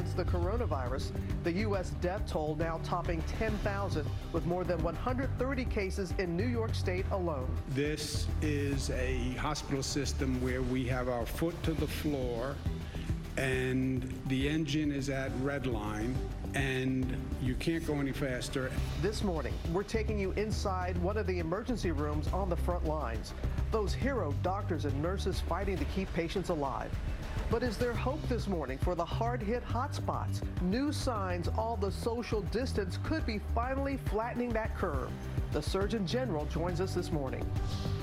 against the coronavirus. The U.S. death toll now topping 10,000 with more than 130 cases in New York State alone. This is a hospital system where we have our foot to the floor and the engine is at red line and you can't go any faster. This morning, we're taking you inside one of the emergency rooms on the front lines. Those hero doctors and nurses fighting to keep patients alive. But is there hope this morning for the hard-hit hotspots? New signs all the social distance could be finally flattening that curve. The Surgeon General joins us this morning.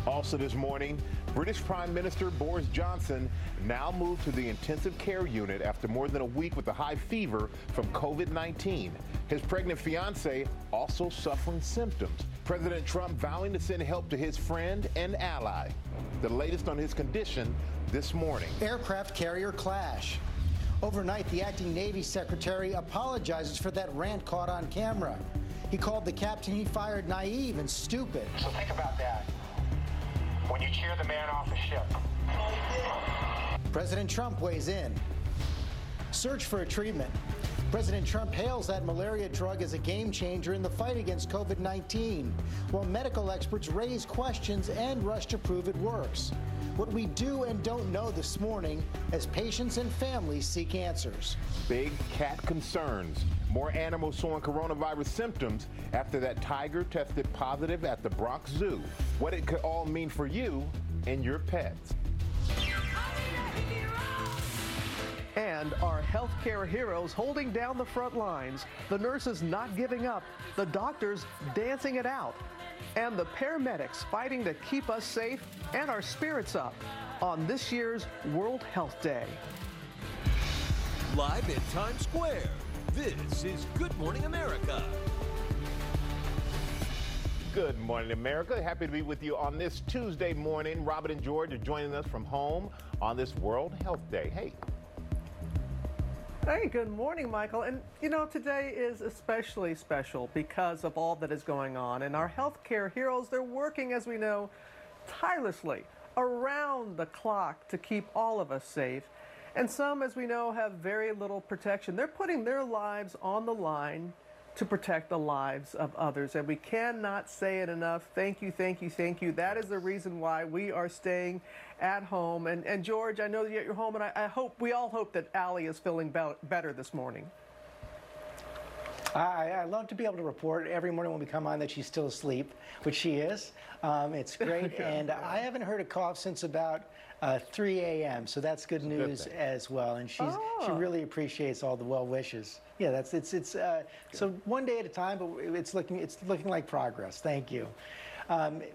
Also this morning, British Prime Minister Boris Johnson now moved to the intensive care unit after more than a week with a high fever from COVID-19. His pregnant fiancée also suffering symptoms. President Trump vowing to send help to his friend and ally. The latest on his condition this morning. Aircraft carrier clash. Overnight, the acting Navy secretary apologizes for that rant caught on camera. He called the captain he fired naive and stupid. So think about that when you cheer the man off the ship. President Trump weighs in. Search for a treatment. President Trump hails that malaria drug as a game changer in the fight against COVID-19, while medical experts raise questions and rush to prove it works. What we do and don't know this morning as patients and families seek answers. Big cat concerns. More animals showing coronavirus symptoms after that tiger tested positive at the Bronx Zoo. What it could all mean for you and your pets. And our healthcare heroes holding down the front lines, the nurses not giving up, the doctors dancing it out, and the paramedics fighting to keep us safe and our spirits up on this year's World Health Day. Live in Times Square, this is Good Morning America. Good morning, America. Happy to be with you on this Tuesday morning. Robert and George are joining us from home on this World Health Day. Hey. Hey, good morning, Michael. And you know, today is especially special because of all that is going on. And our healthcare heroes, they're working, as we know, tirelessly around the clock to keep all of us safe. And some, as we know, have very little protection. They're putting their lives on the line to protect the lives of others. And we cannot say it enough. Thank you, thank you, thank you. That is the reason why we are staying at home. And George, I know you're at your home, and we all hope that Allie is feeling better this morning. I love to be able to report every morning when we come on that she's still asleep, which she is. It's great. And I haven't heard a cough since about 3 a.m., so that's good news as well. And she really appreciates all the well wishes. Yeah, so one day at a time, but it's looking like progress. Thank you.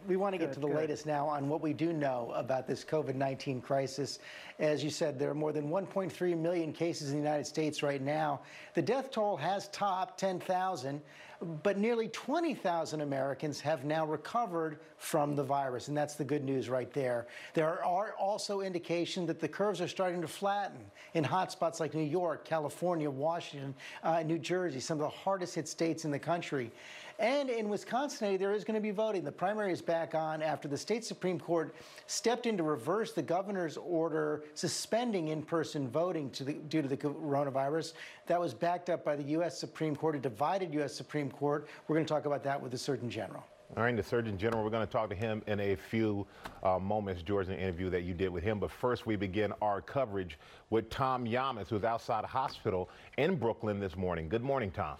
We want to get to the latest now on what we do know about this COVID-19 crisis. As you said, there are more than 1.3 million cases in the United States right now. The death toll has topped 10,000, but nearly 20,000 Americans have now recovered from the virus, and that's the good news right there. There are also indications that the curves are starting to flatten in hotspots like New York, California, Washington, New Jersey, some of the hardest hit states in the country. And in Wisconsin, there is going to be voting. The primary is back on after the state Supreme Court stepped in to reverse the governor's order suspending in-person voting due to the coronavirus. That was backed up by the U.S. Supreme Court, a divided U.S. Supreme Court. We're going to talk about that with the Surgeon General. All right, the Surgeon General, we're going to talk to him in a few moments, George, in the interview that you did with him. But first, we begin our coverage with Tom Yamas, who's outside a hospital in Brooklyn this morning. Good morning, Tom.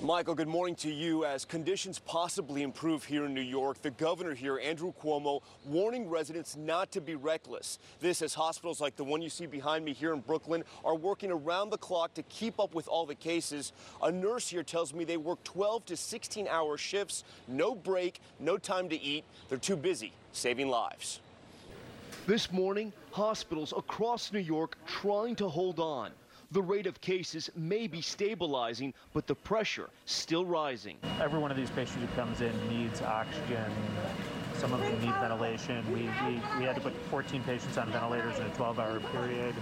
Michael, good morning to you. As conditions possibly improve here in New York, the governor here, Andrew Cuomo, warning residents not to be reckless. This as hospitals like the one you see behind me here in Brooklyn are working around the clock to keep up with all the cases. A nurse here tells me they work 12 to 16-hour shifts, no break, no time to eat. They're too busy saving lives. This morning, hospitals across New York trying to hold on. The rate of cases may be stabilizing, but the pressure still rising. Every one of these patients who comes in needs oxygen. Some of them need ventilation. We had to put 14 patients on ventilators in a 12-hour period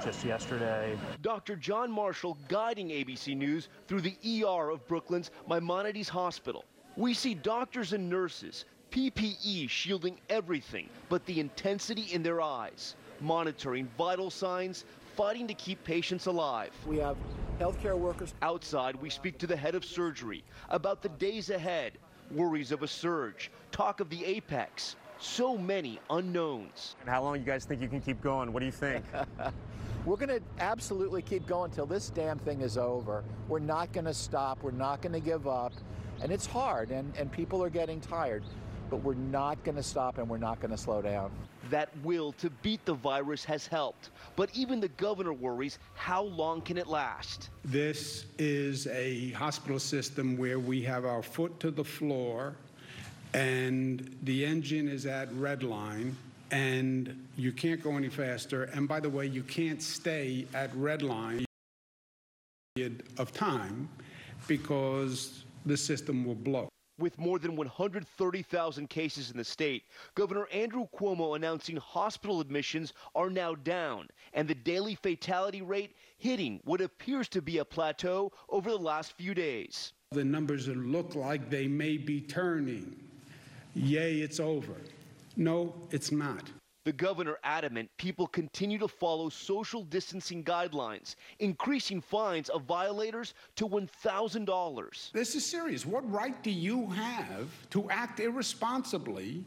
just yesterday. Dr. John Marshall guiding ABC News through the ER of Brooklyn's Maimonides Hospital. We see doctors and nurses, PPE shielding everything but the intensity in their eyes, monitoring vital signs, fighting to keep patients alive. We have healthcare workers. Outside, we speak to the head of surgery about the days ahead, worries of a surge, talk of the apex, so many unknowns. And how long you guys think you can keep going? What do you think? We're going to absolutely keep going till this damn thing is over. We're not going to stop. We're not going to give up. And it's hard, and people are getting tired. But we're not going to stop, and we're not going to slow down. That will to beat the virus has helped. But even the governor worries, how long can it last? This is a hospital system where we have our foot to the floor, and the engine is at red line, and you can't go any faster. And by the way, you can't stay at red line of time because the system will blow. With more than 130,000 cases in the state, Governor Andrew Cuomo announcing hospital admissions are now down and the daily fatality rate hitting what appears to be a plateau over the last few days. The numbers look like they may be turning. Yay, it's over. No, it's not. The governor adamant people continue to follow social distancing guidelines, increasing fines of violators to $1,000. This is serious. What right do you have to act irresponsibly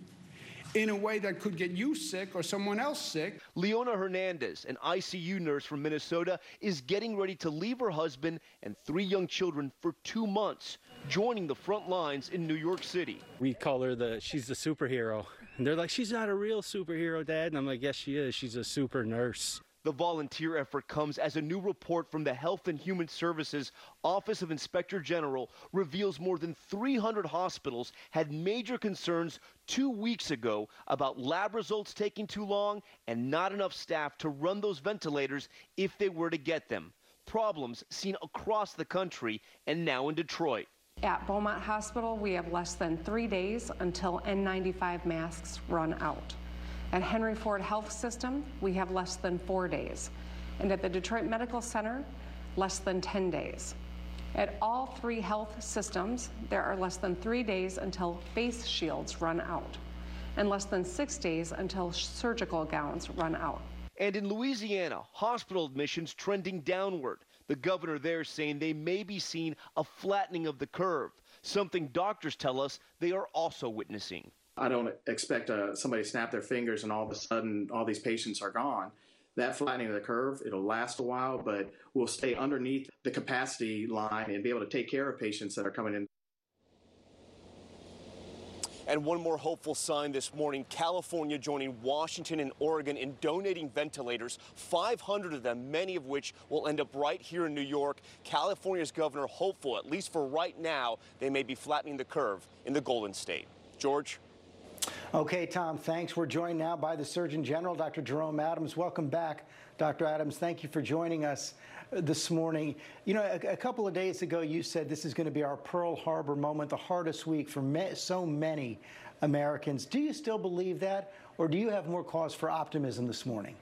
in a way that could get you sick or someone else sick? Leona Hernandez, an ICU nurse from Minnesota, is getting ready to leave her husband and 3 young children for 2 months, joining the front lines in New York City. We call her she's the superhero. And they're like, she's not a real superhero, Dad. And I'm like, yes, she is. She's a super nurse. The volunteer effort comes as a new report from the Health and Human Services Office of Inspector General reveals more than 300 hospitals had major concerns 2 weeks ago about lab results taking too long and not enough staff to run those ventilators if they were to get them. Problems seen across the country and now in Detroit. At Beaumont Hospital, we have less than 3 days until N95 masks run out. At Henry Ford Health System, we have less than 4 days. And at the Detroit Medical Center, less than 10 days. At all 3 health systems, there are less than 3 days until face shields run out, and less than 6 days until surgical gowns run out. And in Louisiana, hospital admissions trending downward. The governor there saying they may be seeing a flattening of the curve, something doctors tell us they are also witnessing. I don't expect somebody to snap their fingers and all of a sudden all these patients are gone. That flattening of the curve, it'll last a while, but we'll stay underneath the capacity line and be able to take care of patients that are coming in. And one more hopeful sign this morning, California joining Washington and Oregon in donating ventilators, 500 of them, many of which will end up right here in New York. California's governor hopeful, at least for right now, they may be flattening the curve in the Golden State. George? Okay, Tom, thanks. We're joined now by the Surgeon General, Dr. Jerome Adams. Welcome back, Dr. Adams. Thank you for joining us this morning. You know, a couple of days ago, you said this is going to be our Pearl Harbor moment, the hardest week for so many Americans. Do you still believe that, or do you have more cause for optimism this morning?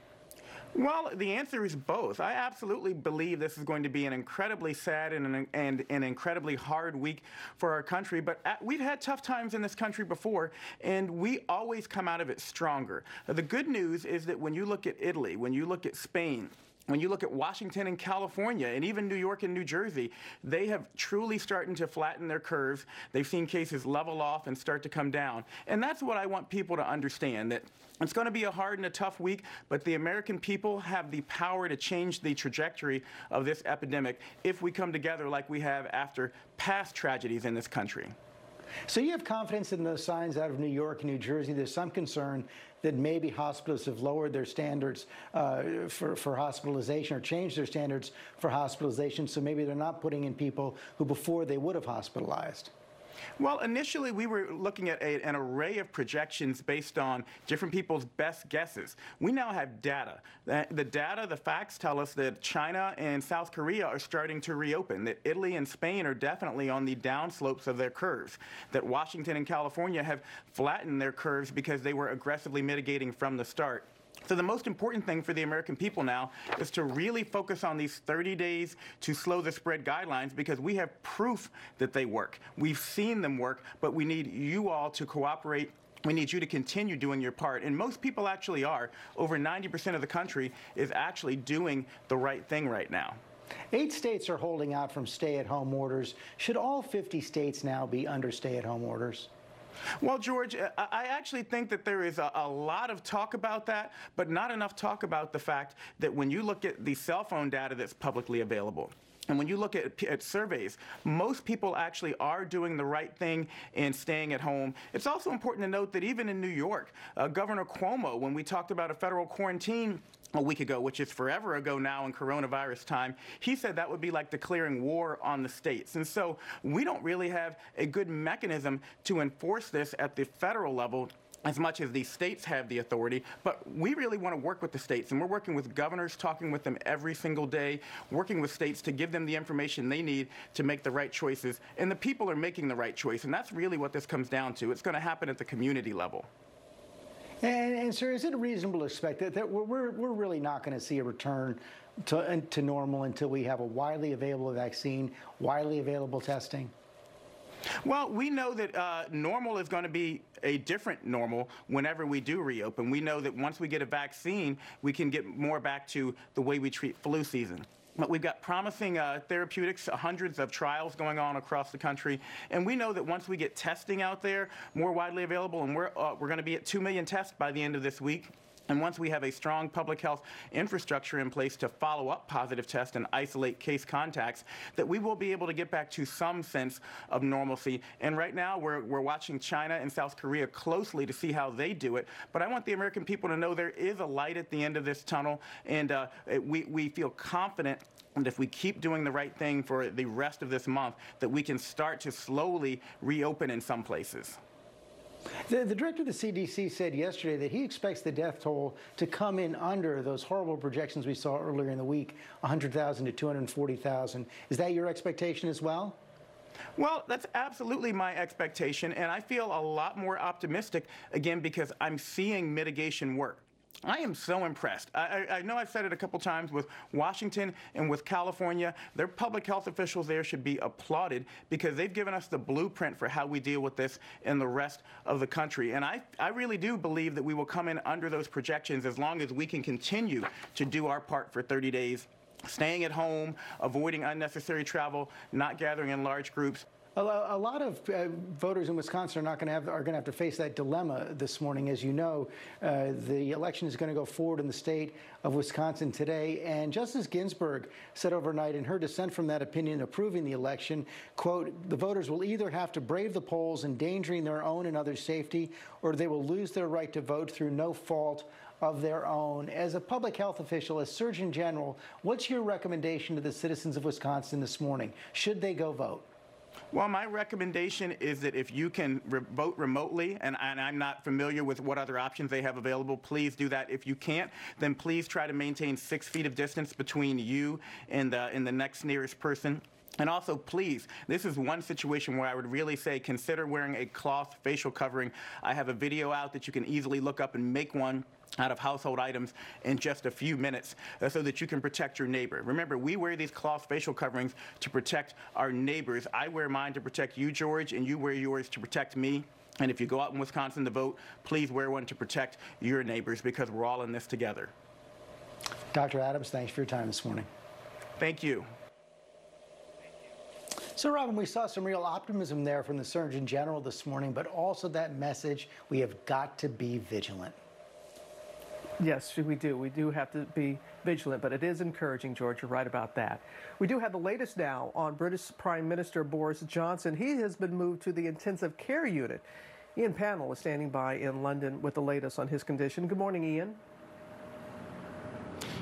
Well, the answer is both. I absolutely believe this is going to be an incredibly sad and an incredibly hard week for our country. But we've had tough times in this country before, and we always come out of it stronger. The good news is that when you look at Italy, when you look at Spain, when you look at Washington and California, and even New York and New Jersey, they have truly started to flatten their curves. They've seen cases level off and start to come down. And that's what I want people to understand, that it's going to be a hard and a tough week, but the American people have the power to change the trajectory of this epidemic if we come together like we have after past tragedies in this country. So you have confidence in those signs out of New York and New Jersey. There's some concern that maybe hospitals have lowered their standards for hospitalization or changed their standards for hospitalization, so maybe they're not putting in people who before they would have hospitalized. Well, initially we were looking at an array of projections based on different people's best guesses. We now have data. The data, the facts tell us that China and South Korea are starting to reopen, that Italy and Spain are definitely on the downslopes of their curves, that Washington and California have flattened their curves because they were aggressively mitigating from the start. So the most important thing for the American people now is to really focus on these 30 days to slow the spread guidelines, because we have proof that they work. We've seen them work, but we need you all to cooperate We need you to continue doing your part. And most people actually are. Over 90% of the country is actually doing the right thing right now. 8 states are holding out from stay-at-home orders. Should all 50 states now be under stay-at-home orders? Well, George, I actually think that there is a lot of talk about that, but not enough talk about the fact that when you look at the cell phone data that's publicly available, and when you look at surveys, most people actually are doing the right thing and staying at home. It's also important to note that even in New York, Governor Cuomo, when we talked about a federal quarantine a week ago, which is forever ago now in coronavirus time, he said that would be like declaring war on the states. And so we don't really have a good mechanism to enforce this at the federal level as much as the states have the authority, but we really want to work with the states, and we're working with governors, talking with them every single day, working with states to give them the information they need to make the right choices, and the people are making the right choice, and that's really what this comes down to. It's going to happen at the community level. And sir, is it reasonable to expect that we're really not going to see a return to normal until we have a widely available vaccine, widely available testing? Well, we know that normal is going to be a different normal whenever we do reopen. We know that once we get a vaccine, we can get more back to the way we treat flu season. But we've got promising therapeutics, hundreds of trials going on across the country. And we know that once we get testing out there, more widely available, and we're going to be at 2 million tests by the end of this week. And once we have a strong public health infrastructure in place to follow up positive tests and isolate case contacts, that we will be able to get back to some sense of normalcy. And right now, we're watching China and South Korea closely to see how they do it. But I want the American people to know there is a light at the end of this tunnel, and we feel confident that if we keep doing the right thing for the rest of this month, that we can start to slowly reopen in some places. The director of the CDC said yesterday that he expects the death toll to come in under those horrible projections we saw earlier in the week, 100,000 to 240,000. Is that your expectation as well? Well, that's absolutely my expectation, and I feel a lot more optimistic, again, because I'm seeing mitigation work. I am so impressed. I know I've said it a couple times with Washington and with California. Their public health officials there should be applauded because they've given us the blueprint for how we deal with this in the rest of the country. And I really do believe that we will come in under those projections as long as we can continue to do our part for 30 days, staying at home, avoiding unnecessary travel, not gathering in large groups. A lot of voters in Wisconsin are going to have to face that dilemma this morning. As you know, the election is going to go forward in the state of Wisconsin today. And Justice Ginsburg said overnight in her dissent from that opinion approving the election, quote, the voters will either have to brave the polls, endangering their own and others' safety, or they will lose their right to vote through no fault of their own. As a public health official, as Surgeon General, what's your recommendation to the citizens of Wisconsin this morning? Should they go vote? Well, my recommendation is that if you can vote remotely, and I'm not familiar with what other options they have available, please do that. If you can't, then please try to maintain 6 feet of distance between you and the next nearest person. And also, please, this is one situation where I would really say consider wearing a cloth facial covering. I have a video out that you can easily look up and make one out of household items in just a few minutes so that you can protect your neighbor. Remember, we wear these cloth facial coverings to protect our neighbors. I wear mine to protect you, George, and you wear yours to protect me. And if you go out in Wisconsin to vote, please wear one to protect your neighbors because we're all in this together. Dr. Adams, thanks for your time this morning. Thank you. So, Robin, we saw some real optimism there from the Surgeon General this morning, but also that message, we have got to be vigilant. Yes, we do. We do have to be vigilant, but it is encouraging, George. You're right about that. We do have the latest now on British Prime Minister Boris Johnson. He has been moved to the intensive care unit. Ian Pannell is standing by in London with the latest on his condition. Good morning, Ian.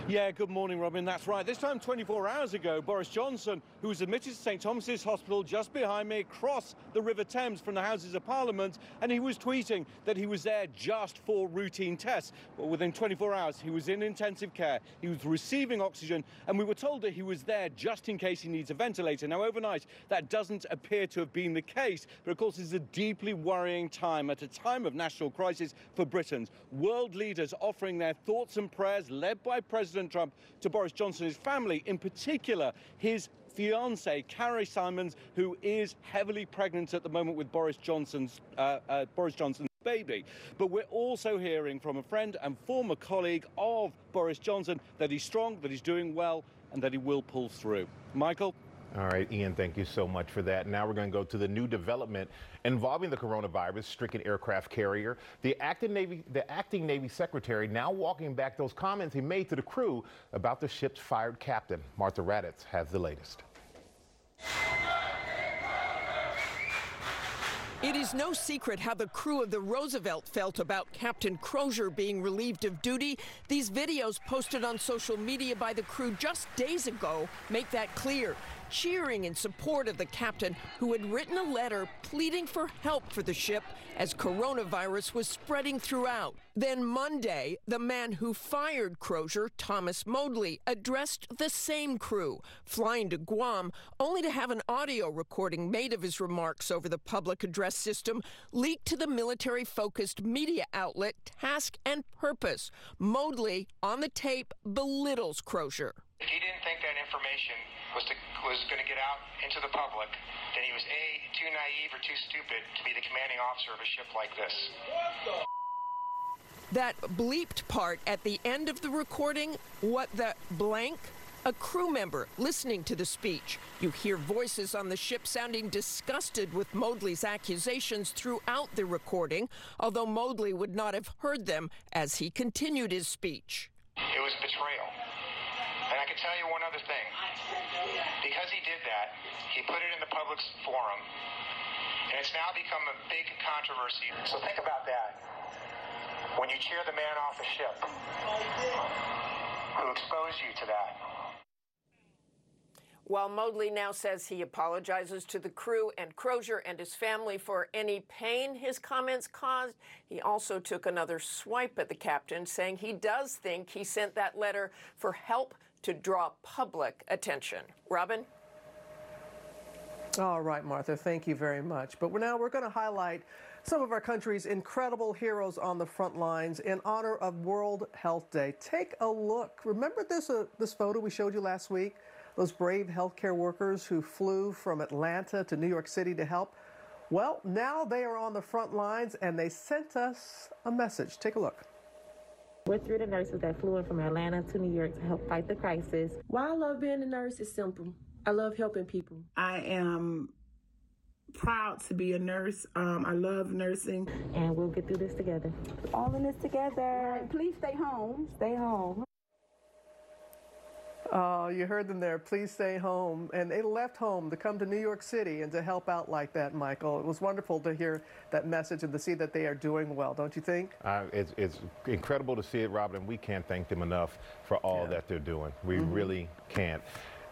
Yeah, good morning, Robin. That's right. This time 24 hours ago, Boris Johnson, who was admitted to St Thomas's Hospital just behind me, crossed the River Thames from the Houses of Parliament, and he was tweeting that he was there just for routine tests. But within 24 hours, he was in intensive care. He was receiving oxygen, and we were told that he was there just in case he needs a ventilator. Now, overnight, that doesn't appear to have been the case. But, of course, it's a deeply worrying time, at a time of national crisis for Britons. World leaders offering their thoughts and prayers, led by President Trump, to Boris Johnson and his family, in particular his fiancée, Carrie Simons, who is heavily pregnant at the moment with Boris Johnson's baby. But we're also hearing from a friend and former colleague of Boris Johnson that he's strong, that he's doing well, and that he will pull through. Michael? All right, Ian, thank you so much for that. Now we're going to go to the new development involving the coronavirus-stricken aircraft carrier. The acting Navy Secretary now walking back those comments he made to the crew about the ship's fired captain. Martha Raddatz has the latest. It is no secret how the crew of the Roosevelt felt about Captain Crozier being relieved of duty. These videos posted on social media by the crew just days ago make that clear, cheering in support of the captain who had written a letter pleading for help for the ship as coronavirus was spreading throughout. Then Monday, the man who fired Crozier, Thomas Modly, addressed the same crew, flying to Guam, only to have an audio recording made of his remarks over the public address system leaked to the military-focused media outlet Task and Purpose. Modly, on the tape, belittles Crozier. If he didn't think that information was going to get out into the public, then he was A, too naive or too stupid to be the commanding officer of a ship like this. That bleeped part at the end of the recording, what the blank? A crew member listening to the speech. You hear voices on the ship sounding disgusted with Modly's accusations throughout the recording, although Modly would not have heard them as he continued his speech. It was betrayal. And I can tell you one other thing. Because he did that, he put it in the public forum, and it's now become a big controversy. So think about that. When you cheer the man off the ship who exposed you to that. While Modly now says he apologizes to the crew and Crozier and his family for any pain his comments caused, he also took another swipe at the captain, saying he does think he sent that letter for help to draw public attention. Robin? All right, Martha, thank you very much. But now we're going to highlight some of our country's incredible heroes on the front lines in honor of World Health Day. Take a look. Remember this photo we showed you last week? Those brave healthcare workers who flew from Atlanta to New York City to help? Well, now they are on the front lines and they sent us a message. Take a look. We're three of the nurses that flew in from Atlanta to New York to help fight the crisis. Why I love being a nurse is simple. I love helping people. I am proud to be a nurse. I love nursing. And we'll get through this together. All in this together. Please stay home. Stay home. Oh, you heard them there. Please stay home. And they left home to come to New York City and to help out like that, Michael. It was wonderful to hear that message and to see that they are doing well, don't you think? It's incredible to see it, Robin, and we can't thank them enough for all that they're doing. We really can't.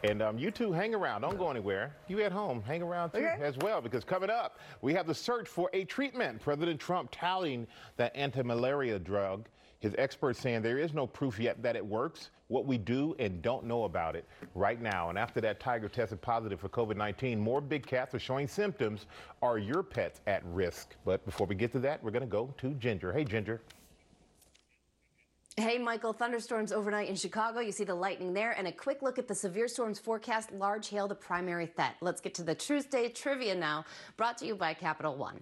And you two hang around. Don't go anywhere. You at home, hang around too as well, because coming up, we have the search for a treatment. President Trump touting that anti-malaria drug. His experts saying there is no proof yet that it works. What we do and don't know about it right now. And after that tiger tested positive for COVID-19, more big cats are showing symptoms. Are your pets at risk? But before we get to that, we're going to go to Ginger. Hey, Ginger. Hey, Michael. Thunderstorms overnight in Chicago. You see the lightning there. And a quick look at the severe storms forecast. Large hail, the primary threat. Let's get to the Tuesday trivia now, brought to you by Capital One.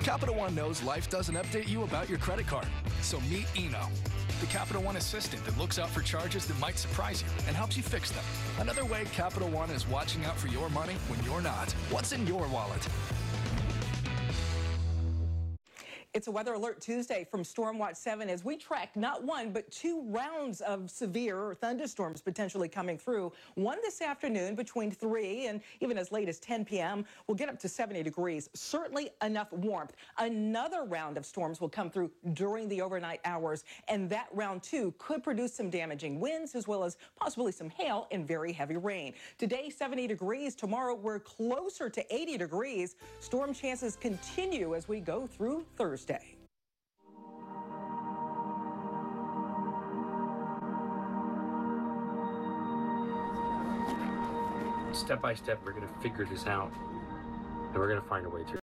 Capital One knows life doesn't update you about your credit card. So meet Eno, the Capital One assistant that looks out for charges that might surprise you and helps you fix them. Another way Capital One is watching out for your money when you're not. What's in your wallet? It's a Weather Alert Tuesday from Storm Watch 7 as we track not one, but two rounds of severe thunderstorms potentially coming through. One this afternoon between 3 and even as late as 10 p.m. We'll get up to 70 degrees. Certainly enough warmth. Another round of storms will come through during the overnight hours, and that round, too, could produce some damaging winds as well as possibly some hail and very heavy rain. Today, 70 degrees. Tomorrow, we're closer to 80 degrees. Storm chances continue as we go through Thursday. Step by step, we're going to figure this out, and we're going to find a way through.